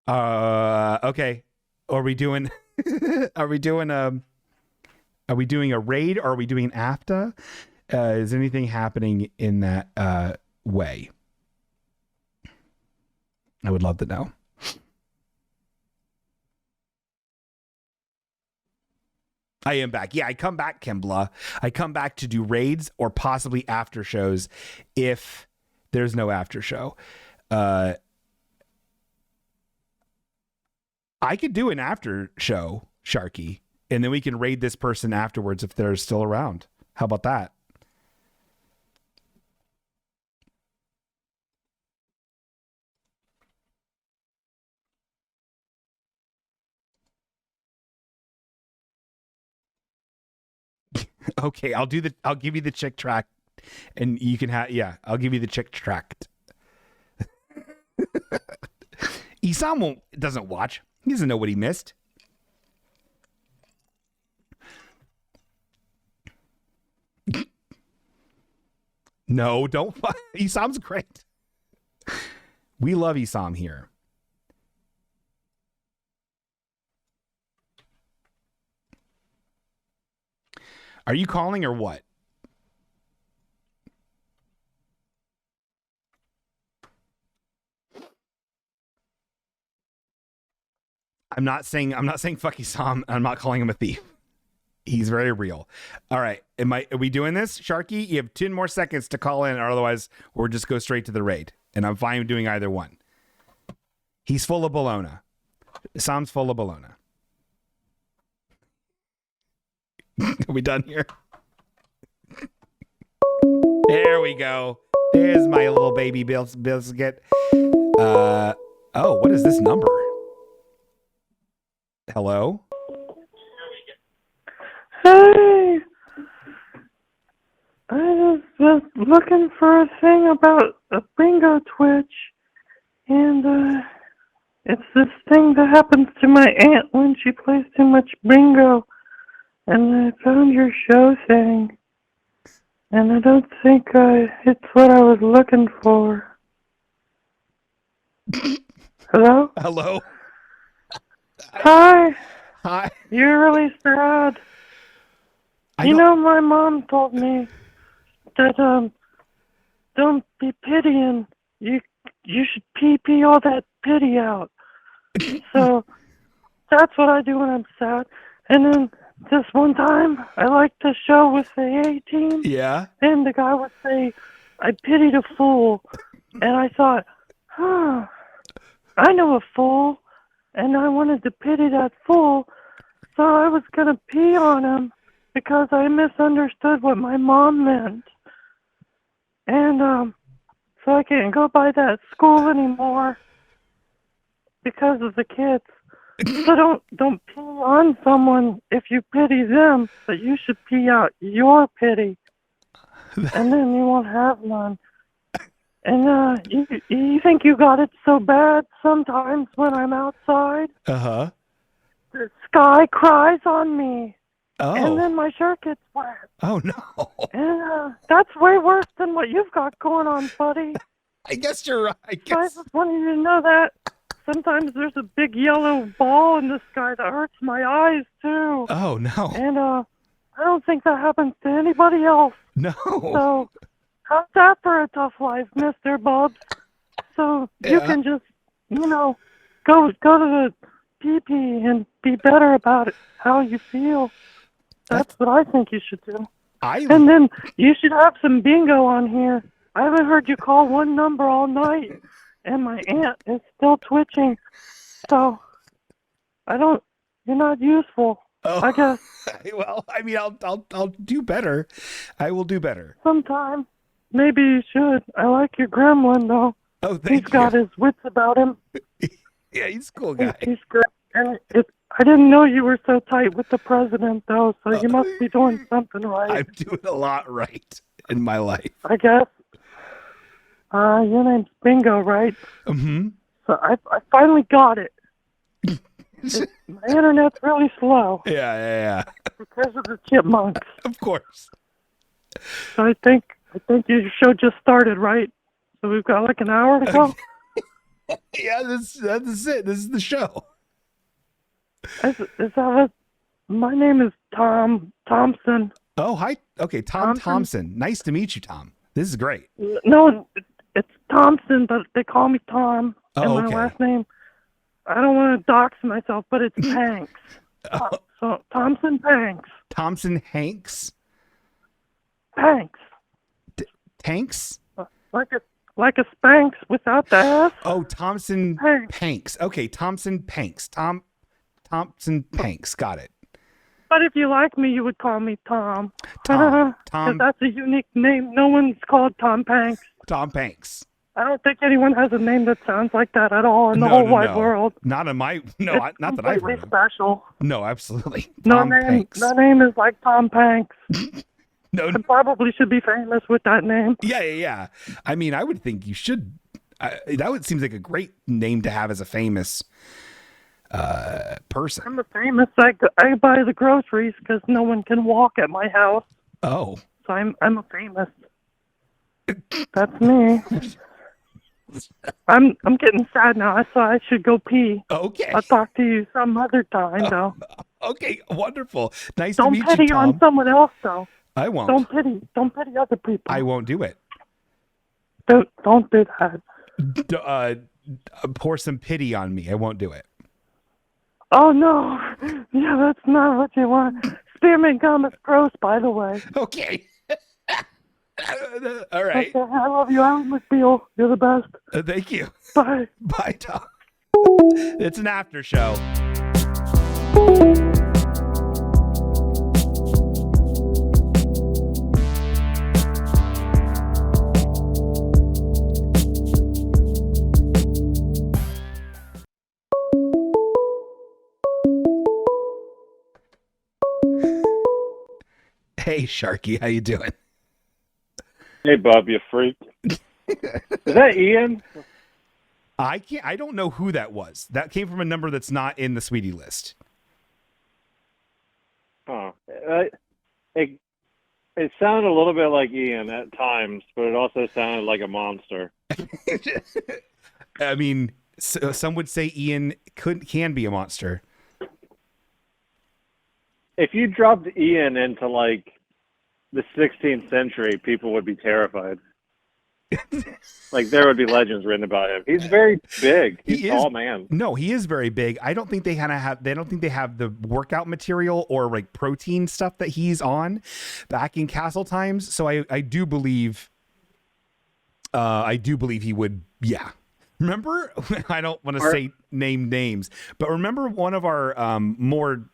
Okay. Are we doing? Are we doing Are we doing a raid or are we doing an AFTA? Is anything happening in that way? I would love to know. I am back. Yeah, I come back, Kimbla. I come back to do raids or possibly after shows if there's no after show. I could do an after show, Sharky, and then we can raid this person afterwards if they're still around. How about that? Okay, I'll give you the chick track and you can I'll give you the chick tract. Isam doesn't watch. He doesn't know what he missed. No, don't. Isam's great. We love Isam here. Are you calling or what? I'm not saying fuck Isam. I'm not calling him a thief. He's very real. All right. Are we doing this, Sharky? You have 10 more seconds to call in, or otherwise we'll just go straight to the raid. And I'm fine doing either one. He's full of bologna. Sam's full of bologna. Are we done here? There we go. There's my little baby biscuit. Oh, what is this number? Hello? Hey, I was looking for a thing about a bingo twitch, and it's this thing that happens to my aunt when she plays too much bingo, and I found your show thing, and I don't think it's what I was looking for. Hello? Hello? Hi. Hi. You're really sad. My mom told me that don't be pitying. You should pee all that pity out. So that's what I do when I'm sad. And then this one time, I liked the show with the A team. Yeah. And the guy would say, "I pitied a fool," and I thought, I know a fool, and I wanted to pity that fool, so I was gonna pee on him. Because I misunderstood what my mom meant. And, so I can't go by that school anymore because of the kids. So don't pee on someone if you pity them, but you should pee out your pity. And then you won't have none. And, you think you got it so bad sometimes when I'm outside? Uh-huh. The sky cries on me. Oh. And then my shirt gets wet. Oh, no. And that's way worse than what you've got going on, buddy. I guess you're right. I just wanted you to know that. Sometimes there's a big yellow ball in the sky that hurts my eyes, too. Oh, no. And I don't think that happens to anybody else. No. So, how's that for a tough life, Mr. Bubs? So you can just, go to the pee-pee and be better about it, how you feel. That's what I think you should do. And then you should have some bingo on here. I haven't heard you call one number all night, and my aunt is still twitching. So, you're not useful, I guess. Well, I mean, I'll do better. I will do better. Sometime. Maybe you should. I like your gremlin, though. Oh, thank you. He's got his wits about him. Yeah, he's a cool guy. He's good. And I didn't know you were so tight with the president, though, so you must be doing something right. I'm doing a lot right in my life. I guess. Your name's Bingo, right? Mm-hmm. So I finally got it. My internet's really slow. Yeah. Because of the chipmunks. Of course. So I think your show just started, right? So we've got like an hour to go? Yeah, that's it. This is the show. Is that what? My name is Tom Thompson. Oh, hi. Okay, Tom Thompson. Nice to meet you, Tom. This is great. No, it's Thompson, but they call me Tom. Oh, and my okay. last name, I don't want to dox myself, but it's Panks. So Thompson Panks. Thompson Hanks? Panks. Tanks? Like a Spanx without the S. Oh, Thompson Panks. Panks. Okay, Thompson Panks. Thompson Panks. Got it. But if you like me, you would call me Tom. Tom. Because that's a unique name. No one's called Tom Panks. Tom Panks. I don't think anyone has a name that sounds like that at all in the whole wide world. Not in my not that I've heard of. Special. No, absolutely. No Panks. name is like Tom Panks. No, I probably should be famous with that name. Yeah. I mean, I would think you should. Seems like a great name to have as a famous person. I'm a famous. I buy the groceries because no one can walk at my house. Oh. So I'm a famous. That's me. I'm getting sad now. I thought I should go pee. Okay. I'll talk to you some other time, though. Okay, wonderful. Nice Don't to meet pity you, Tom. on someone else, though. I won't. Don't pity other people. I won't do it. Don't do that. Pour some pity on me. I won't do it. Oh no. Yeah, that's not what you want. Spearmint gum is gross, by the way. Okay. All right. Okay, I love you, Alan McBeal. You're the best. Thank you. Bye. Bye, Tom. It's an after show. Hey, Sharky, how you doing? Hey, Bob, you freak. Is that Ian? I don't know who that was. That came from a number that's not in the Sweetie list. Oh, it sounded a little bit like Ian at times, but it also sounded like a monster. I mean, some would say Ian can be a monster. If you dropped Ian into like the 16th century, people would be terrified. Like there would be legends written about him. He's very big. He's a tall man. No, he is very big. I don't think they have the workout material or like protein stuff that he's on back in Castle times. So I do believe he would. Yeah. Remember, I don't want to say name names, but remember one of our more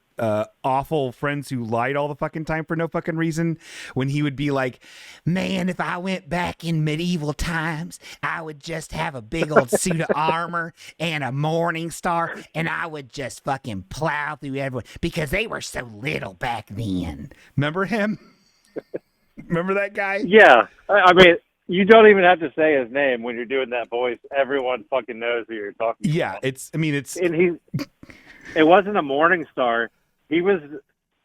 awful friends who lied all the fucking time for no fucking reason, when he would be like, man, if I went back in medieval times, I would just have a big old suit of armor and a morning star, and I would just fucking plow through everyone because they were so little back then. Remember him? Remember that guy? Yeah. I mean, you don't even have to say his name when you're doing that voice. Everyone fucking knows who you're talking about. And it wasn't a morning star. He was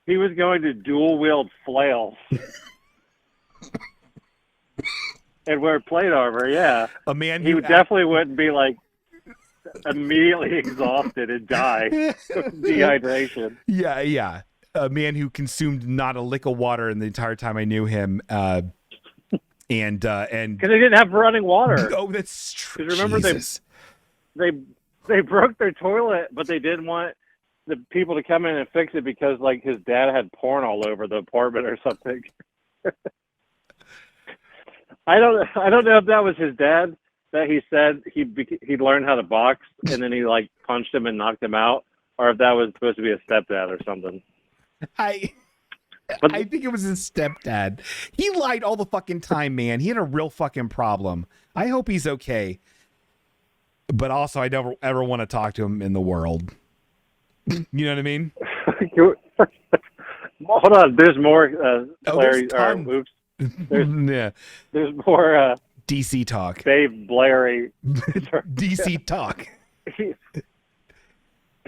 going to dual wield flails and wear plate armor. Yeah, a man he definitely wouldn't be like immediately exhausted and die of dehydration. Yeah, a man who consumed not a lick of water in the entire time I knew him. And because they didn't have running water. Oh, that's true. Because remember they broke their toilet, but they didn't want the people to come in and fix it because like his dad had porn all over the apartment or something. I don't know if that was his dad that he said he learned how to box and then he like punched him and knocked him out, or if that was supposed to be a stepdad or something. I think it was his stepdad. He lied all the fucking time, man. He had a real fucking problem. I hope he's okay. But also, I never ever want to talk to him in the world. You know what I mean? Hold on. There's more. There's There's more. DC talk. Dave Blairy. DC talk.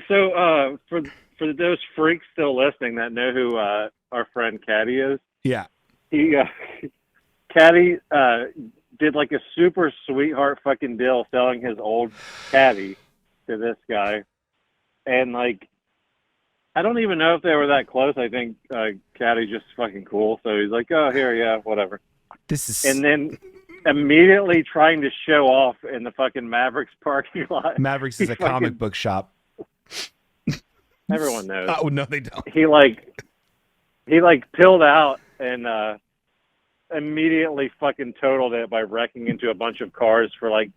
So for those freaks still listening that know who our friend Caddy is. Yeah. Caddy did like a super sweetheart fucking deal selling his old caddy to this guy. And like, I don't even know if they were that close. I think caddy's just fucking cool. So he's like, oh, here, yeah, whatever. And then immediately trying to show off in the fucking Mavericks parking lot. Mavericks is a comic book shop. Everyone knows. Oh, no, they don't. He pilled out and immediately fucking totaled it by wrecking into a bunch of cars for like,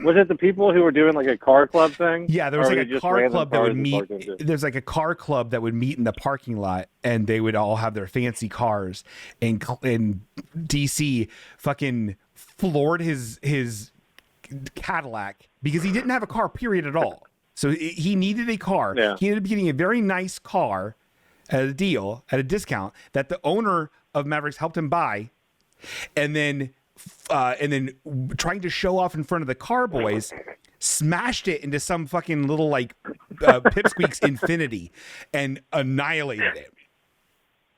was it the people who were doing like a car club thing? Yeah, there was like a car club that would meet. There's like a car club that would meet in the parking lot, and they would all have their fancy cars. And DC fucking floored his Cadillac because he didn't have a car, period, at all. So he needed a car. Yeah. He ended up getting a very nice car at a deal, at a discount, that the owner of Mavericks helped him buy. And then trying to show off in front of the car boys, smashed it into some fucking little like Pipsqueak's Infinity and annihilated it.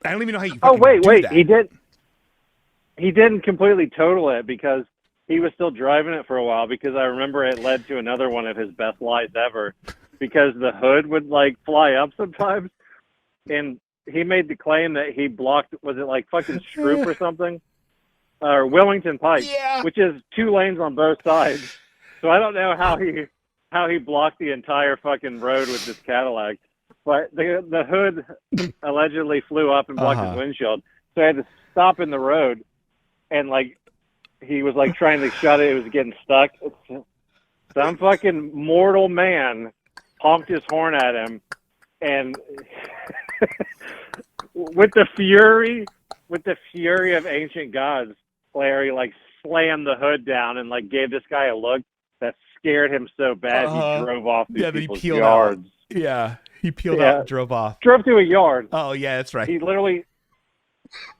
I don't even know how you. Wait! That. He didn't completely total it because he was still driving it for a while. Because I remember it led to another one of his best lies ever. Because the hood would like fly up sometimes, and he made the claim that he blocked. Was it like fucking Stroop or something? Or Wellington Pike, which is 2 lanes on both sides. So I don't know how he blocked the entire fucking road with this Cadillac. But the hood allegedly flew up and blocked his windshield. So I had to stop in the road, and like he was like trying to shut it. It was getting stuck. Some fucking mortal man honked his horn at him, and with the fury of ancient gods, Larry like slammed the hood down and like gave this guy a look that scared him so bad he drove off these people's yards. Out. Yeah, he peeled out and drove off. Drove to a yard. Oh yeah, that's right. He literally.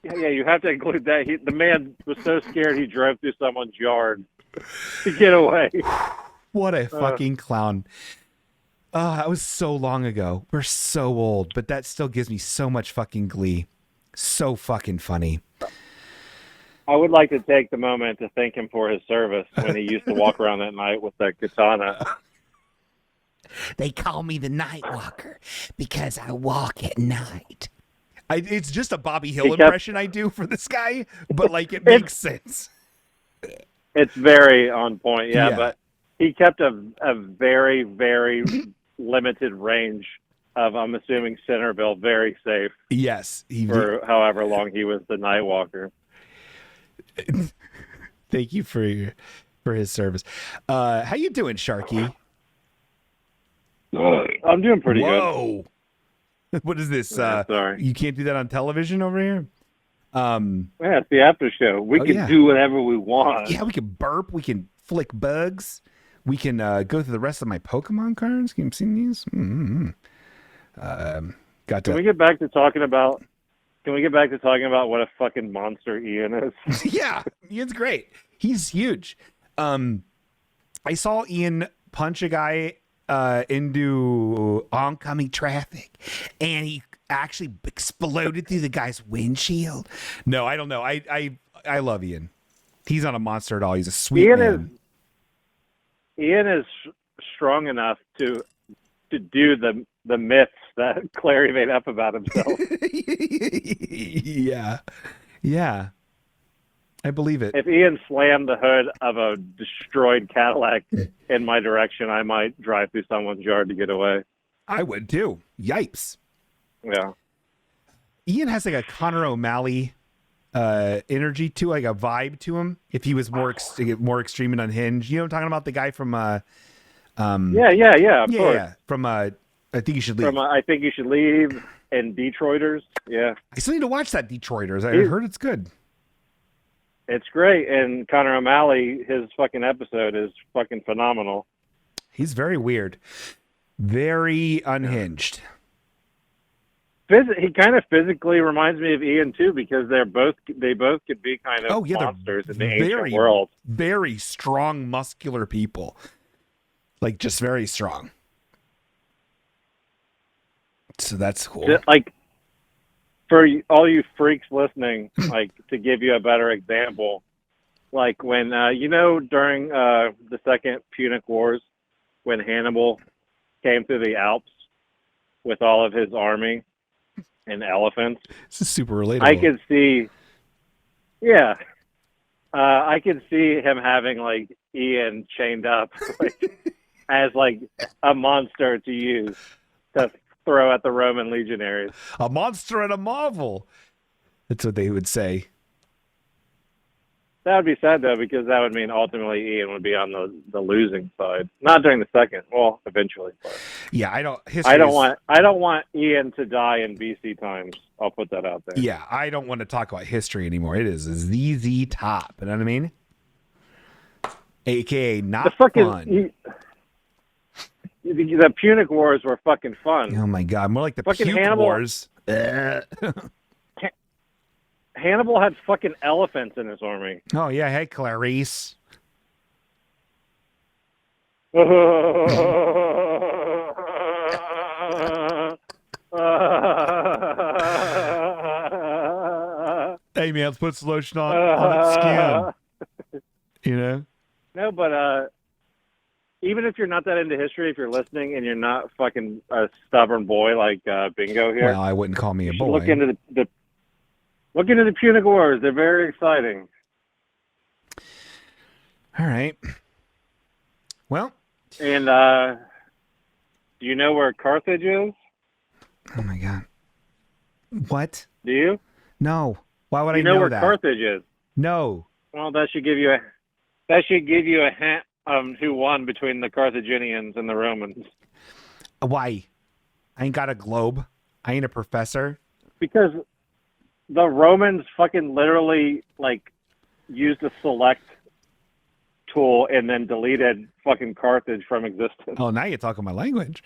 Yeah, you have to include that. The man was so scared he drove through someone's yard to get away. What a fucking clown. That was so long ago. We're so old, but that still gives me so much fucking glee. So fucking funny. I would like to take the moment to thank him for his service when he used to walk around at night with that katana. They call me the Night Walker because I walk at night. It's just a Bobby Hill impression I do for this guy, but like it makes sense. It's very on point, yeah. But he kept a very, very limited range of, I'm assuming, Centerville very safe. Yes. For however long he was the Night Walker. Thank you for his service. How you doing, Sharky? I'm doing pretty good. Whoa. What is this? Sorry. You can't do that on television over here? Yeah, it's the after show. We can do whatever we want. Yeah, we can burp. We can flick bugs. We can go through the rest of my Pokemon cards. Can you see these? Mm-hmm. Can we get back to talking about what a fucking monster Ian is? Yeah, Ian's great. He's huge. I saw Ian punch a guy into oncoming traffic, and he actually exploded through the guy's windshield. No, I don't know. I love Ian. He's not a monster at all. He's a sweet man. Ian is strong enough to do the myths that Clary made up about himself. Yeah. I believe it. If Ian slammed the hood of a destroyed Cadillac in my direction, I might drive through someone's yard to get away. I would too. Yipes. Yeah. Ian has like a Connor O'Malley energy to, like a vibe to him. If he was more extreme and unhinged, you know what I'm talking about? The guy from of course. From I Think You Should Leave. I Think You Should Leave and Detroiters. Yeah. I still need to watch that Detroiters. I heard it's good. It's great, and Connor O'Malley, his fucking episode is fucking phenomenal. He's very weird, very unhinged. He kind of physically reminds me of Ian too, because they both could be kind of monsters in the ancient world. Very strong, muscular people, like just very strong. So that's cool. Like, for all you freaks listening, like, to give you a better example, Like when during the Second Punic Wars, when Hannibal came through the Alps with all of his army and elephants. This is super relatable. I could see, yeah, I could see him having like Ian chained up as like a monster to use to throw at the Roman legionaries. A monster and a marvel. That's what they would say. That would be sad though, because that would mean ultimately Ian would be on the losing side. Not during the second, well, eventually. But yeah, I don't want Ian to die in BC times. I'll put that out there. Yeah, I don't want to talk about history anymore. It is ZZ Top. You know what I mean? AKA not fun. The Punic Wars were fucking fun. Oh my god, more like the fucking Puke Hannibal Wars. Hannibal had fucking elephants in his army. Oh yeah, hey Clarice. Hey man, let's put some lotion on its skin. You know? No, but even if you're not that into history, if you're listening and you're not fucking a stubborn boy like Bingo here, well, I wouldn't call me a boy. Look into the Punic Wars. They're very exciting. All right. Well. And do you know where Carthage is? Oh my god. What? Do you? No. Why would I know know where that? Carthage is? No. Well, that should give you a hint of who won between the Carthaginians and the Romans. Why? I ain't got a globe. I ain't a professor. Because the Romans fucking literally like used a select tool and then deleted fucking Carthage from existence. Oh, now you're talking my language.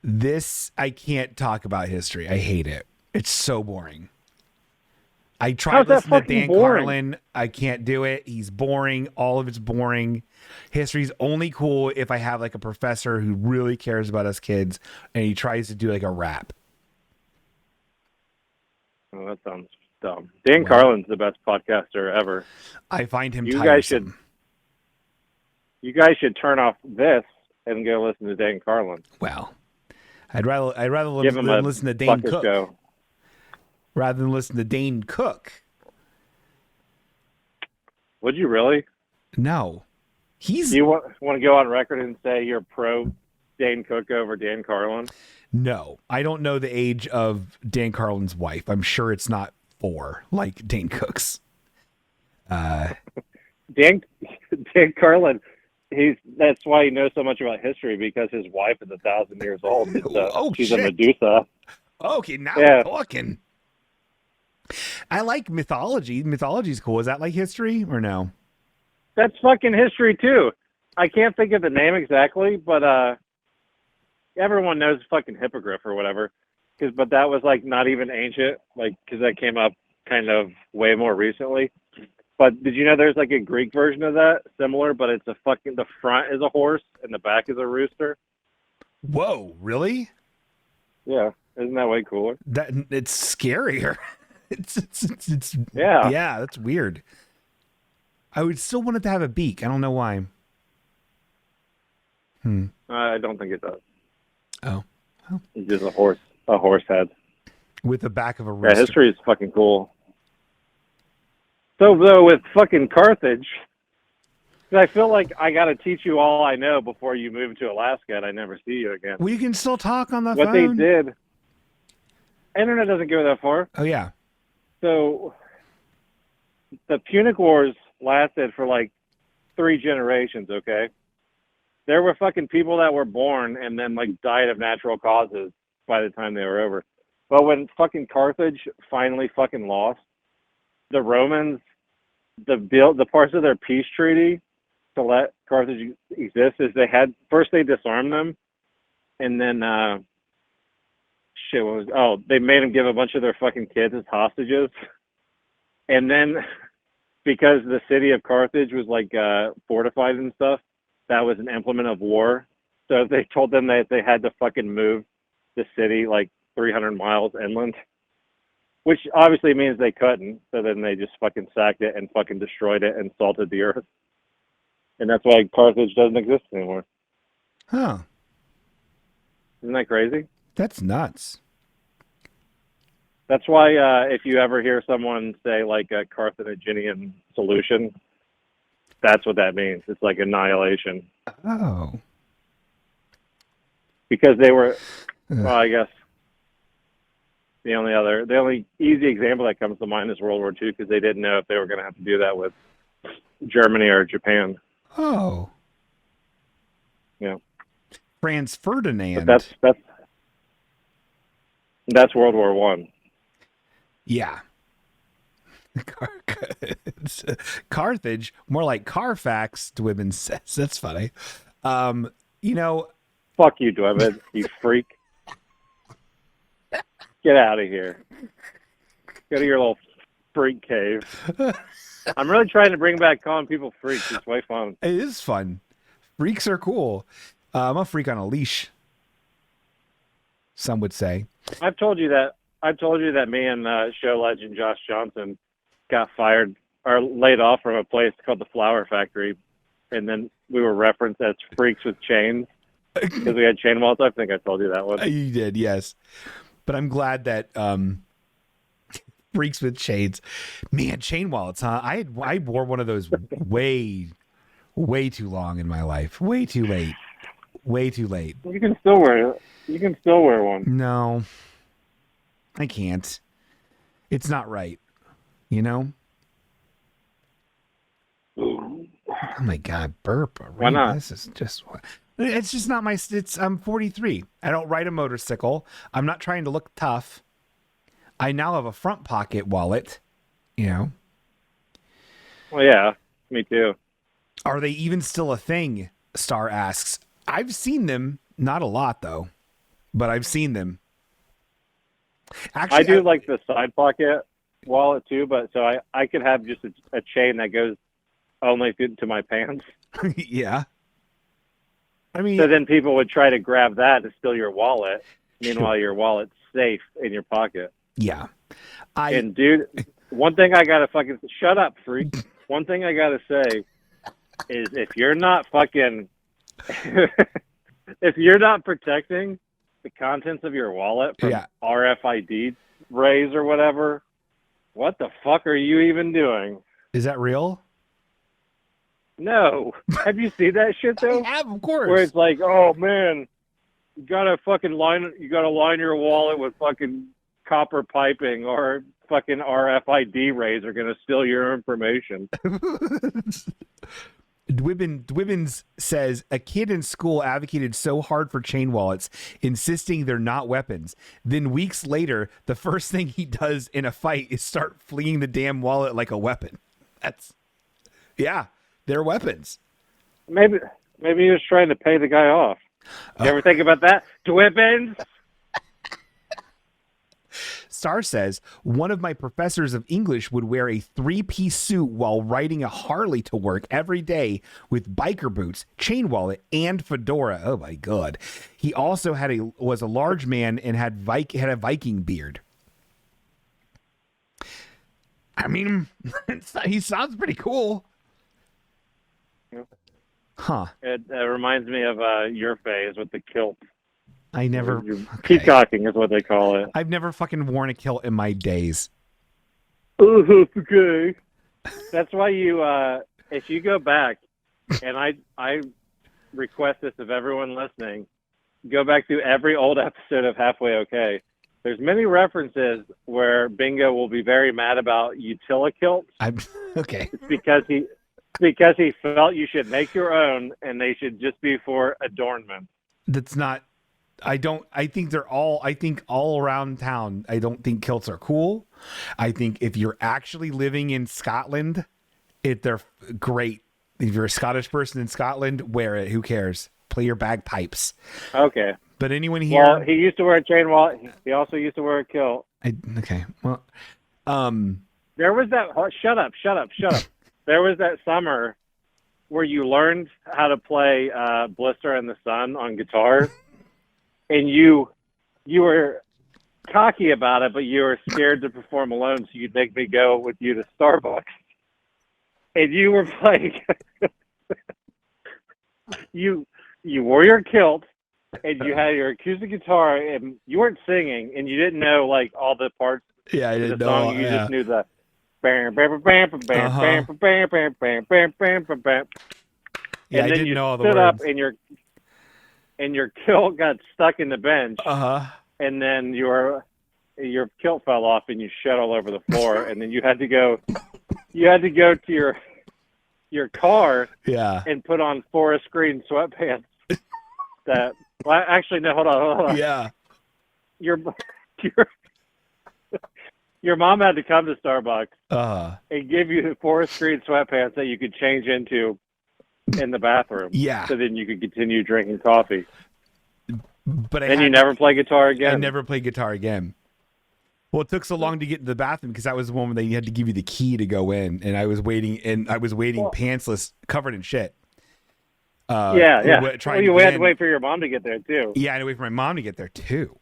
This I can't talk about history. I hate it. It's so boring. I tried listening to Dan Carlin. I can't do it. He's boring. All of it's boring. History's only cool if I have like a professor who really cares about us kids and he tries to do like a rap. Oh, that sounds dumb. Dan Carlin's the best podcaster ever. I find him tiresome. You guys should turn off this and go listen to Dan Carlin. Well, I'd rather listen to Dane Cook. Show. Rather than listen to Dane Cook. Would you really? No. Do you want to go on record and say you're pro Dane Cook over Dan Carlin? No. I don't know the age of Dan Carlin's wife. I'm sure it's not 4 like Dane Cook's. Dan Carlin, that's why he knows so much about history, because his wife is 1,000 years old. She's shit. a Medusa. Okay, now we're talking. I like mythology. Mythology's cool. Is that like history or no? That's fucking history too. I can't think of the name exactly, but everyone knows fucking Hippogriff or whatever. But that was like not even ancient, like because that came up kind of way more recently. But did you know there's like a Greek version of that, similar, but it's the front is a horse and the back is a rooster. Whoa, really? Yeah, isn't that way cooler? That it's scarier. It's yeah, that's weird. I would still want it to have a beak. I don't know why. I don't think it does. Oh, well. It's just a horse head with the back of a rooster. Yeah, history is fucking cool. So though with fucking Carthage, I feel like I got to teach you all I know before you move to Alaska and I never see you again. Well, you can still talk on the phone. What they did, internet doesn't go that far. Oh yeah. So the Punic Wars lasted for like 3 generations, okay? There were fucking people that were born and then like died of natural causes by the time they were over. But when fucking Carthage finally fucking lost, the Romans, the parts of their peace treaty to let Carthage exist is they disarmed them, and then they made them give a bunch of their fucking kids as hostages, and then because the city of Carthage was like fortified and stuff, that was an implement of war. So they told them that they had to fucking move the city like 300 miles inland. which obviously means they couldn't. So then they just fucking sacked it and fucking destroyed it and salted the earth. And that's why Carthage doesn't exist anymore. Huh. Isn't that crazy? That's nuts. That's why if you ever hear someone say like a Carthaginian solution, that's what that means. It's like annihilation. Oh. Because they were, well, I guess the only easy example that comes to mind is World War II, because they didn't know if they were going to have to do that with Germany or Japan. Oh. Yeah. Franz Ferdinand. But that's World War One. Yeah. Carthage, more like Carfax, Dwibbin says. That's funny. You know. Fuck you, Dwibbin, you freak. Get out of here. Go to your little freak cave. I'm really trying to bring back calling people freaks. It's way fun. It is fun. Freaks are cool. I'm a freak on a leash, some would say. I've told you that me and show legend Josh Johnson got fired or laid off from a place called the Flower Factory, and then we were referenced as freaks with chains because we had chain wallets. I think I told you that one. You did, yes. But I'm glad that freaks with chains, man, chain wallets, huh? I wore one of those way too long in my life. Way too late. You can still wear it. You can still wear one. No, I can't. It's not right. You know? Oh my God, burp. Why not? This is just, it's just not my, I'm 43. I don't ride a motorcycle. I'm not trying to look tough. I now have a front pocket wallet, you know? Well, yeah, me too. Are they even still a thing? Star asks. I've seen them, not a lot though, but I've seen them. Actually, I do like the side pocket wallet too, but so I could have just a chain that goes only to my pants. Yeah. I mean, so then people would try to grab that to steal your wallet. Meanwhile, your wallet's safe in your pocket. Yeah. And dude, one thing I gotta fucking shut up, freak. One thing I gotta say is if you're not fucking if you're not protecting the contents of your wallet from RFID rays or whatever, what the fuck are you even doing? Is that real? No. Have you seen that shit though? I have, of course. Where it's like, oh man, you gotta line your wallet with fucking copper piping or fucking RFID rays are gonna steal your information. Dwibbins says a kid in school advocated so hard for chain wallets, insisting they're not weapons. Then weeks later, the first thing he does in a fight is start flinging the damn wallet like a weapon. They're weapons. Maybe he was trying to pay the guy off. You ever think about that? Dwibbins? Star says, one of my professors of English would wear a 3-piece suit while riding a Harley to work every day with biker boots, chain wallet, and fedora. Oh my God. He also was a large man and had a Viking beard. I mean, he sounds pretty cool. Huh. It reminds me of your phase with the kilt. I never... Peacocking is what they call it. I've never fucking worn a kilt in my days. Okay. That's why you, if you go back, and I request this of everyone listening, go back to every old episode of Halfway Okay. There's many references where Bingo will be very mad about utility-kilts. Okay. It's because he felt you should make your own, and they should just be for adornment. That's not... I think all around town, I don't think kilts are cool. I think if you're actually living in Scotland, they're great. If you're a Scottish person in Scotland, wear it. Who cares? Play your bagpipes. Okay. But anyone here... Well, he used to wear a chain wallet. He also used to wear a kilt. Okay. Well, there was that... Shut up. There was that summer where you learned how to play Blister in the Sun on guitar. And you were cocky about it, but you were scared to perform alone, so you'd make me go with you to Starbucks. And you were playing. you wore your kilt, and you had your acoustic guitar, and you weren't singing, and you didn't know like all the parts. Yeah, I of didn't the know. song. You just knew the. Bam, bam, bam, bam, bam, bam, bam, bam, bam, bam, bam, bam, bam, bam. Yeah, And I then didn't you know all the stood words. up, and your kilt got stuck in the bench, and then your kilt fell off, and you shed all over the floor, and then you had to go to your car, and put on forest green sweatpants. That well, actually no, hold on. Yeah, your mom had to come to Starbucks and give you the forest green sweatpants that you could change into in the bathroom. Yeah. So then you could continue drinking coffee. But you never play guitar again. I never played guitar again. Well, it took so long to get to the bathroom because that was the one where they had to give you the key to go in, and I was waiting pantsless, covered in shit. Yeah. You had to wait for your mom to get there too. Yeah, I had to wait for my mom to get there too.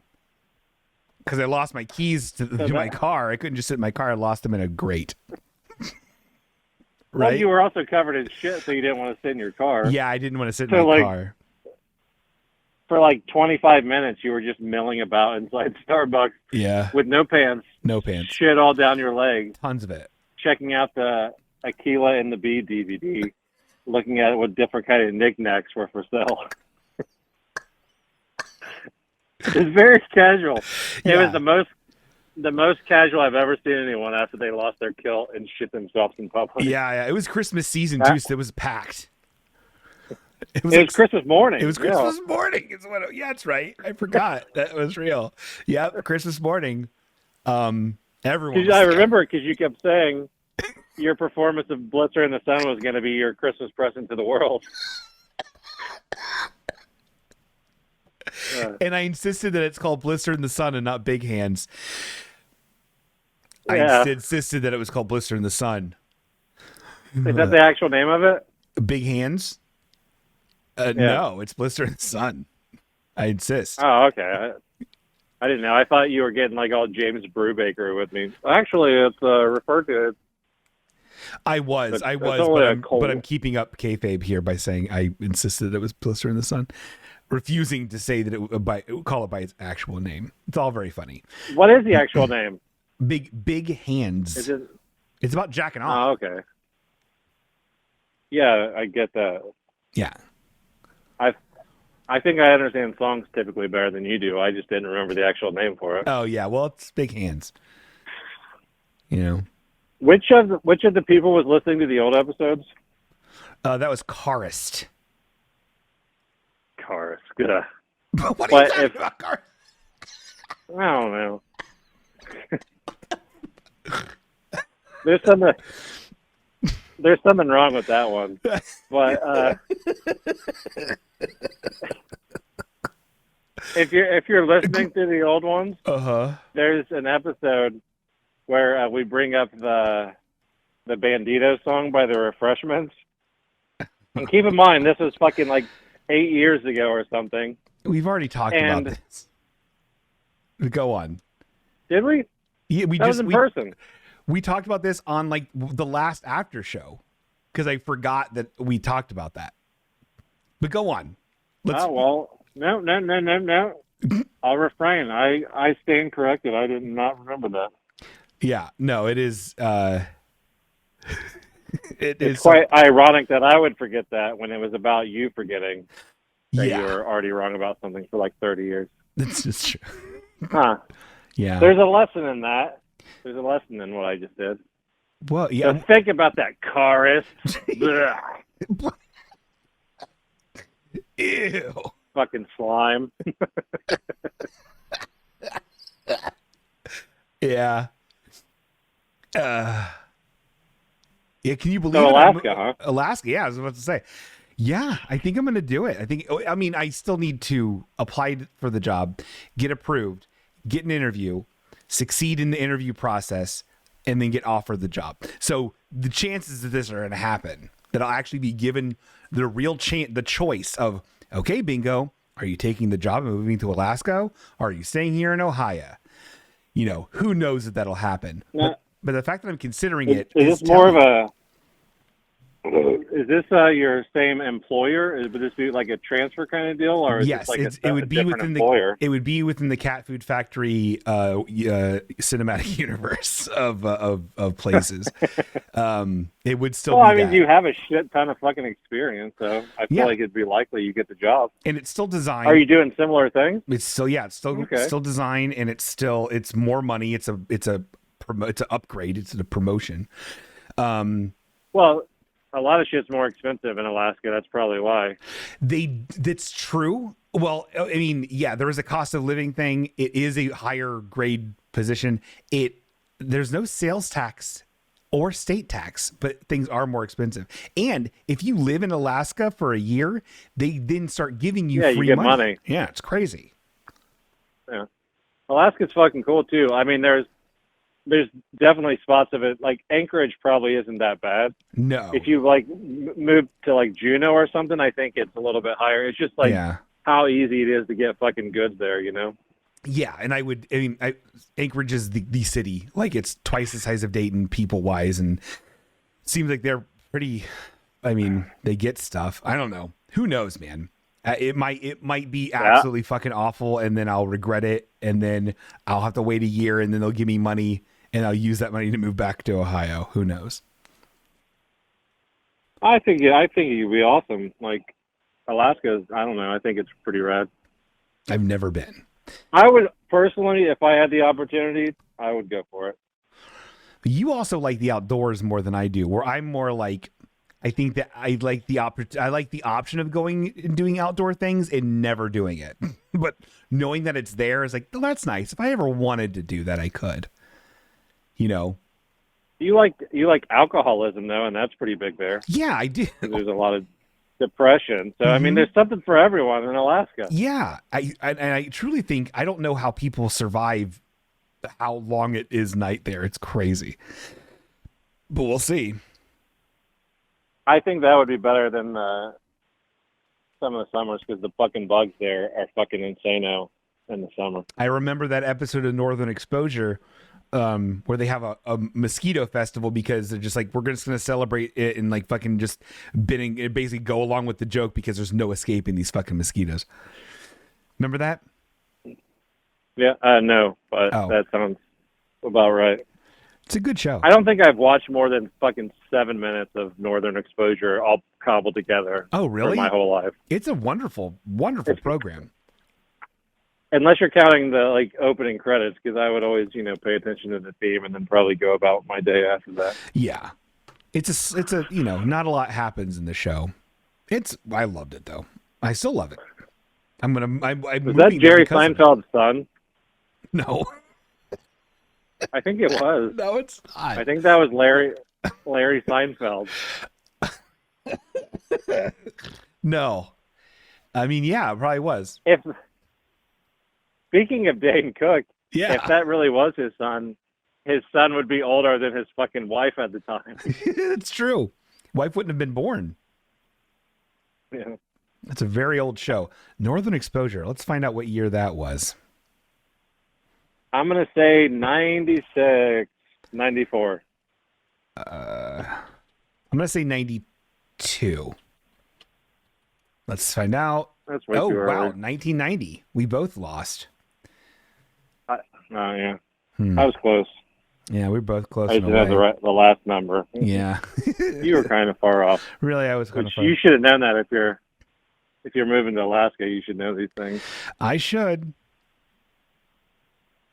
Because I lost my keys to my car. I couldn't just sit in my car. I lost them in a grate. Right? Well, you were also covered in shit, so you didn't want to sit in your car. Yeah, I didn't want to sit in my car. For like 25 minutes, you were just milling about inside Starbucks. Yeah. With no pants. No pants. Shit all down your leg. Tons of it. Checking out the Aquila and the Bee DVD. Looking at what different kind of knickknacks were for sale. It's very casual. It was the most casual I've ever seen anyone after they lost their kilt and shit themselves in public. Yeah. It was Christmas season too, so it was packed. It was Christmas morning. It was Christmas morning. Yeah, that's right. I forgot that was real. Yeah, Christmas morning. Everyone. I remember because you kept saying your performance of Blister in the Sun was going to be your Christmas present to the world. And I insisted that it's called Blister in the Sun and not Big Hands. Yeah. I insisted that it was called Blister in the Sun. Is that the actual name of it? Big Hands? No, it's Blister in the Sun. I insist. Oh, okay. I didn't know. I thought you were getting like all James Brubaker with me. Actually, it's referred to. I was, but I'm keeping up kayfabe here by saying I insisted it was Blister in the Sun, refusing to say that call it by its actual name. It's all very funny. What is the actual name? Big Hands. It's about jacking off. Oh, okay. Yeah, I get that. Yeah. I think I understand songs typically better than you do. I just didn't remember the actual name for it. Oh yeah, well it's Big Hands. You know. Which of the people was listening to the old episodes? That was Karist. Karist, good. What are you talking about, Karist? I don't know. There's something wrong with that one. But if you're listening to the old ones, there's an episode where we bring up the Bandito song by the Refreshments. And keep in mind, this was fucking like 8 years ago or something. We've already talked about this. Go on. Did we? Yeah, that was in person. We talked about this on like the last after show because I forgot that we talked about that. But go on. No. I'll refrain. I stand corrected. I did not remember that. Yeah, no, it is. It's quite ironic that I would forget that when it was about you forgetting that you were already wrong about something for like 30 years. That's just true. Huh. Yeah. There's a lesson in that. There's a lesson in what I just did. Well, yeah. So think about that, Karist. Ew. Fucking slime. Yeah. Yeah, can you believe so it? Alaska, huh? Alaska, yeah, I was about to say. Yeah, I think I'm going to do it. I still need to apply for the job, get approved, get an interview, succeed in the interview process, and then get offered the job. So the chances that this are going to happen, that I'll actually be given the real the choice of, okay, Bingo, are you taking the job and moving to Alaska? Or are you staying here in Ohio? who knows if that'll happen. Now, But the fact that I'm considering it is this more of a? Is this your same employer? Would this be like a transfer kind of deal, or is yes, this like it would a be different within employer? it would be within the Cat Food Factory cinematic universe of places. It would still. Well, be I mean, that. you have a shit ton of fucking experience, so I feel like it'd be likely you get the job. And it's still design. Are you doing similar things? It's still still design, and it's more money. It's an upgrade. It's a promotion. Well, a lot of shit's more expensive in Alaska. That's probably why. That's true. Well, I mean, yeah, there is a cost of living thing. It is a higher grade position. There's no sales tax or state tax, but things are more expensive. And if you live in Alaska for a year, they then start giving you free you get money. Yeah, it's crazy. Yeah, Alaska's fucking cool too. I mean, there's definitely spots of it. Like Anchorage probably isn't that bad. No. If you like move to like Juneau or something, I think it's a little bit higher. It's just like how easy it is to get fucking goods there, Yeah, and Anchorage is the city. Like it's twice the size of Dayton people wise, and it seems like they're pretty. I mean, they get stuff. I don't know. Who knows, man? It might be absolutely fucking awful, and then I'll regret it, and then I'll have to wait a year, and then they'll give me money, and I'll use that money to move back to Ohio. Who knows? I think it'd be awesome. Like Alaska, I don't know. I think it's pretty rad. I've never been. I would personally, if I had the opportunity, I would go for it. You also like the outdoors more than I do, where I'm more like, I think that I like the option of going and doing outdoor things and never doing it. But knowing that it's there is like, oh, that's nice. If I ever wanted to do that, I could. You like alcoholism though, and that's pretty big there. Yeah, I do. There's a lot of depression. So I mean, there's something for everyone in Alaska. Yeah, I truly think I don't know how people survive how long it is night there. It's crazy, but we'll see. I think that would be better than some of the summers because the fucking bugs there are fucking insano in the summer. I remember that episode of Northern Exposure where they have a mosquito festival because they're just like, we're just going to celebrate it and like fucking just basically go along with the joke because there's no escaping these fucking mosquitoes. Remember that? Yeah, no, but that sounds about right. It's a good show. I don't think I've watched more than fucking 7 minutes of Northern Exposure all cobbled together. Oh, really? For my whole life. It's a wonderful, wonderful program. Unless you're counting the like opening credits, because I would always, pay attention to the theme and then probably go about my day after that. Yeah, it's a not a lot happens in the show. I loved it though. I still love it. Was that Jerry Seinfeld's son? No. I think it was. No, it's not. I think that was Larry Seinfeld. No. I mean, yeah, it probably was. Speaking of Dane Cook, yeah, if that really was his son would be older than his fucking wife at the time. It's true. Wife wouldn't have been born. Yeah. That's a very old show. Northern Exposure. Let's find out what year that was. I'm going to say 96, 94. I'm going to say 92. Let's find out. That's way too early. Wow, 1990. We both lost. Yeah. I was close. Yeah, we were both close. I just had the last number. Yeah. You were kind of far off. Really, I was kind of far. You should have known that if you're moving to Alaska, you should know these things. I should.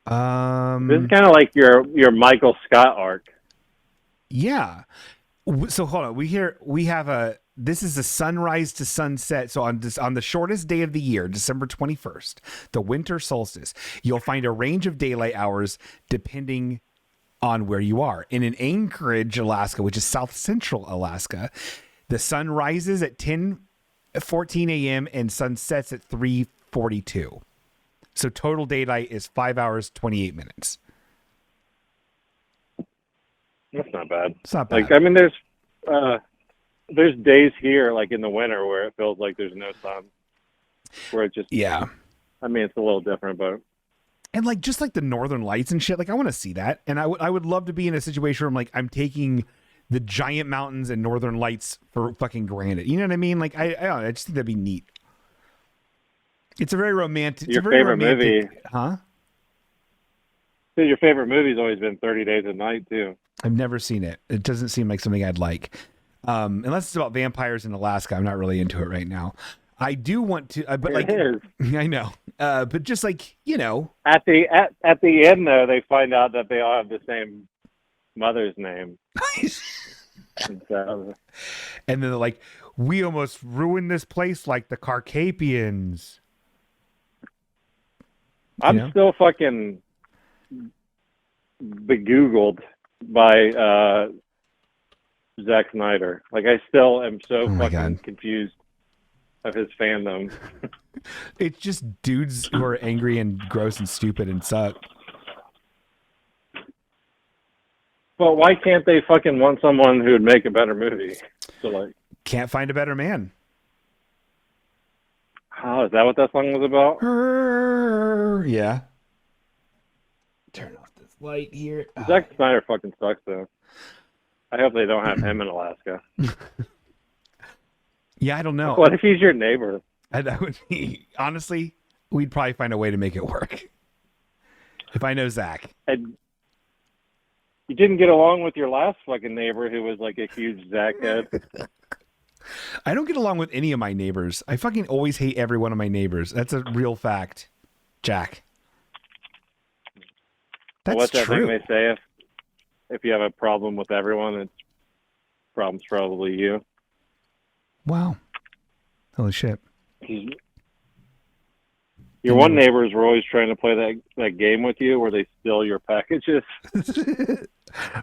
This is kind of like your Michael Scott arc. Yeah. So hold on. This is a sunrise to sunset. So on the shortest day of the year, December 21st, the winter solstice, you'll find a range of daylight hours depending on where you are. And in Anchorage, Alaska, which is south central Alaska, the sun rises at 10:14 a.m. and sun sets at 3:42. So total daylight is 5 hours, 28 minutes. That's not bad. It's not bad. Like, I mean, there's days here, like in the winter, where it feels like there's no sun. Where it just, yeah. I mean, it's a little different, but And like just like the Northern Lights and shit, like I want to see that. And I would love to be in a situation where I'm taking the giant mountains and Northern Lights for fucking granted. You know what I mean? Like I don't know, I just think that'd be neat. It's a very romantic. Your favorite movie, huh? Your favorite movie's always been 30 Days a Night too. I've never seen it. It doesn't seem like something I'd like. Unless it's about vampires in Alaska, I'm not really into it right now. I do want to, but like, I know, but just like, you know, at the end though, they find out that they all have the same mother's name. and then they're like, we almost ruined this place like the Carcappians. I'm still fucking begoogled by Zack Snyder. Like I still am so fucking confused of his fandom. It's just dudes who are angry and gross and stupid and suck. But why can't they fucking want someone who would make a better movie? So like, can't find a better man. Oh, is that what that song was about? Yeah. Turn off this light here. Zack Snyder fucking sucks though. I hope they don't have him in Alaska. Yeah, I don't know. What if he's your neighbor? That would be, honestly, we'd probably find a way to make it work. If I know Zach. And you didn't get along with your last fucking neighbor who was like a huge Zach head. I don't get along with any of my neighbors. I fucking always hate every one of my neighbors. That's a real fact, Jack. That's what's that true. thing they say? If you have a problem with everyone, it's problem's probably you. Wow. Holy shit. Your one neighbors were always trying to play that game with you where they steal your packages.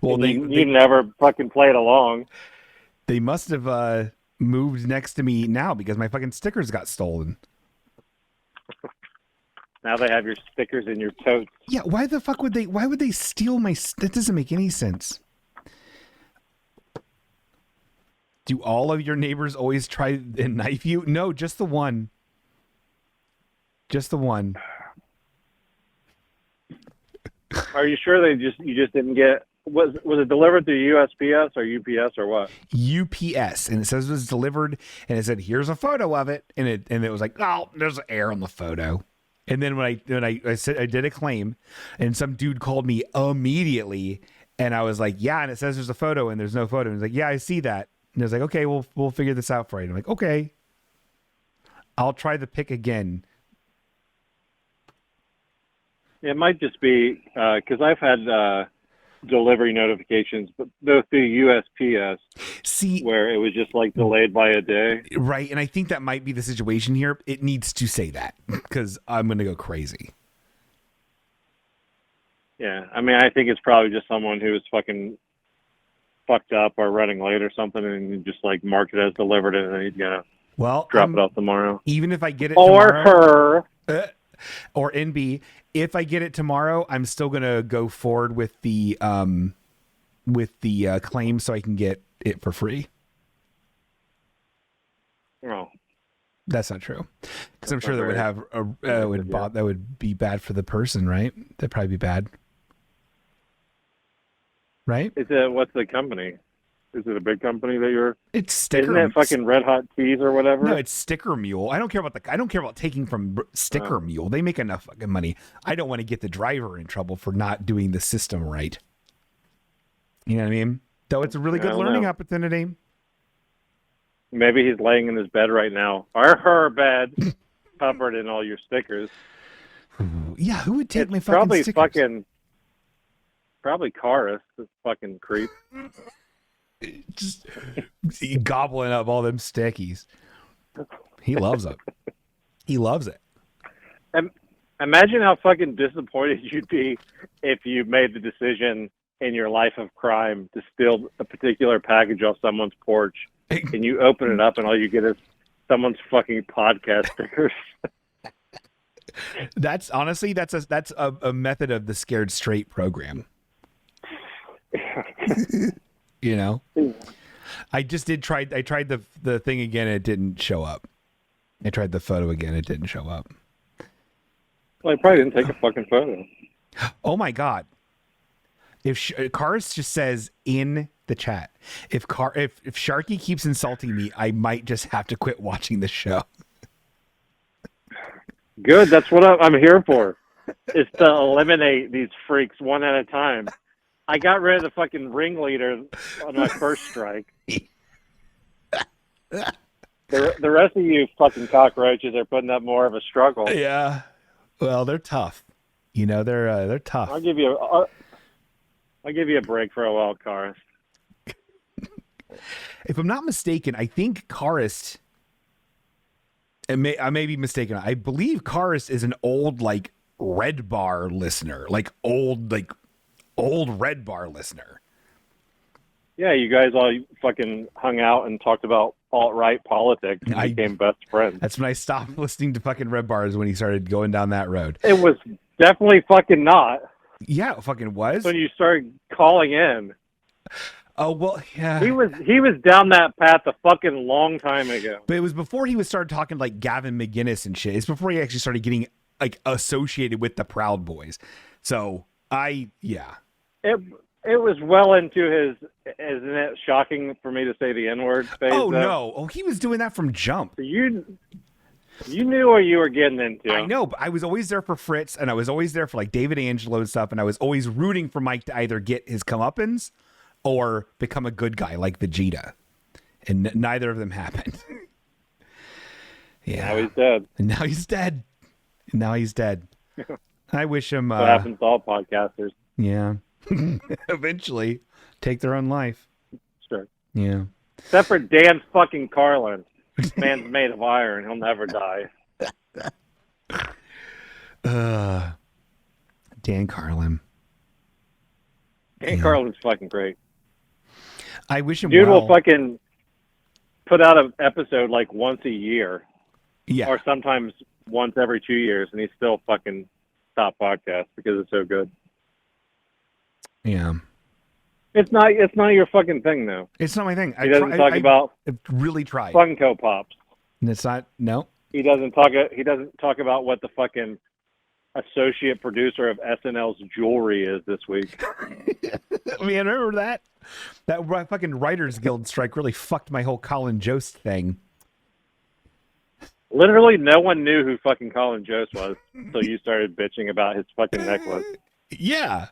Well, you never fucking played along. They must have moved next to me now because my fucking stickers got stolen. Now they have your stickers in your totes. Yeah, why the fuck would they steal my... That doesn't make any sense. Do all of your neighbors always try and knife you? No, just the one. Just the one. Are you sure you just didn't get... Was it delivered through USPS or UPS or what? UPS, and it says it was delivered, and it said, "Here's a photo of it," and it was like, "Oh, there's air on the photo." And then when I said I did a claim, and some dude called me immediately, and I was like, "Yeah," and it says there's a photo, and there's no photo. And he's like, "Yeah, I see that." And I was like, "Okay, we'll figure this out for you." And I'm like, "Okay, I'll try the pick again." It might just be because I've had delivery notifications, but those through USPS. See, where it was just like delayed by a day, right? And I think that might be the situation here. It needs to say that because I'm going to go crazy. Yeah, I mean, I think it's probably just someone who was fucking fucked up or running late or something, and just like marked it as delivered, and then he's gonna drop it off tomorrow. Even if I get it tomorrow, or NB, if I get it tomorrow, I'm still gonna go forward with the claim so I can get it for free. Oh, that's not true, because I'm sure that would have that would be bad for the person, right? That'd probably be bad, right? What's the company? Is it a big company that you're? It's Sticker. Isn't it fucking Red Hot Teas or whatever? No, it's Sticker Mule. I don't care about taking from Sticker Mule. They make enough fucking money. I don't want to get the driver in trouble for not doing the system right. You know what I mean? Though it's a really good learning opportunity. Maybe he's laying in his bed right now, or her bed, covered in all your stickers. Yeah, who would take my fucking stickers? Probably Karis, this fucking creep. Just gobbling up all them stickies. He loves it. He loves it. Imagine how fucking disappointed you'd be if you made the decision in your life of crime to steal a particular package off someone's porch, and you open it up and all you get is someone's fucking podcast stickers. That's honestly that's a method of the Scared Straight program. You know, I tried the thing again. It didn't show up. I tried the photo again. It didn't show up. Well, I probably didn't take a fucking photo. Oh my God. If Karis just says in the chat, if Sharky keeps insulting me, I might just have to quit watching the show. Good. That's what I'm here for. Is to eliminate these freaks one at a time. I got rid of the fucking ringleader on my first strike. The rest of you fucking cockroaches are putting up more of a struggle. Yeah. Well, they're tough. You know, they're tough. I'll give you a break for a while, Karis. If I'm not mistaken, I think Karis. I may be mistaken. I believe Karis is an old like Red Bar listener, like old Red Bar listener. Yeah, you guys all fucking hung out and talked about alt-right politics and became best friends. That's when I stopped listening to fucking Red Bars, when he started going down that road. It was definitely fucking not. Yeah, it fucking was. When you started calling in. Oh, well, yeah. He was down that path a fucking long time ago. But it was before he started talking like Gavin McGinnis and shit. It's before he actually started getting like associated with the Proud Boys. So yeah. It was well into his, isn't it shocking for me to say the N-word phase? Oh, no. Oh, he was doing that from jump. You knew what you were getting into. I know, but I was always there for Fritz, and I was always there for like David Angelo and stuff, and I was always rooting for Mike to either get his comeuppance or become a good guy like Vegeta. And neither of them happened. Yeah. Now he's dead. And now he's dead. I wish him... What happens to all podcasters. Yeah. Eventually take their own life. Sure. Yeah. Except for Dan fucking Carlin. Man's made of iron. He'll never die. Dan Carlin. Dan Carlin's fucking great. I wish him Dude well. will fucking put out an episode like once a year. Yeah. Or sometimes once every 2 years, and he's still fucking top podcast because it's so good. Yeah. It's not your fucking thing, though. It's not my thing. He doesn't talk about I really tried. Funko Pops. And it's not, no. He doesn't talk about what the fucking associate producer of SNL's jewelry is this week. I mean, I remember that. That fucking Writers Guild strike really fucked my whole Colin Jost thing. Literally, no one knew who fucking Colin Jost was until you started bitching about his fucking necklace. Yeah.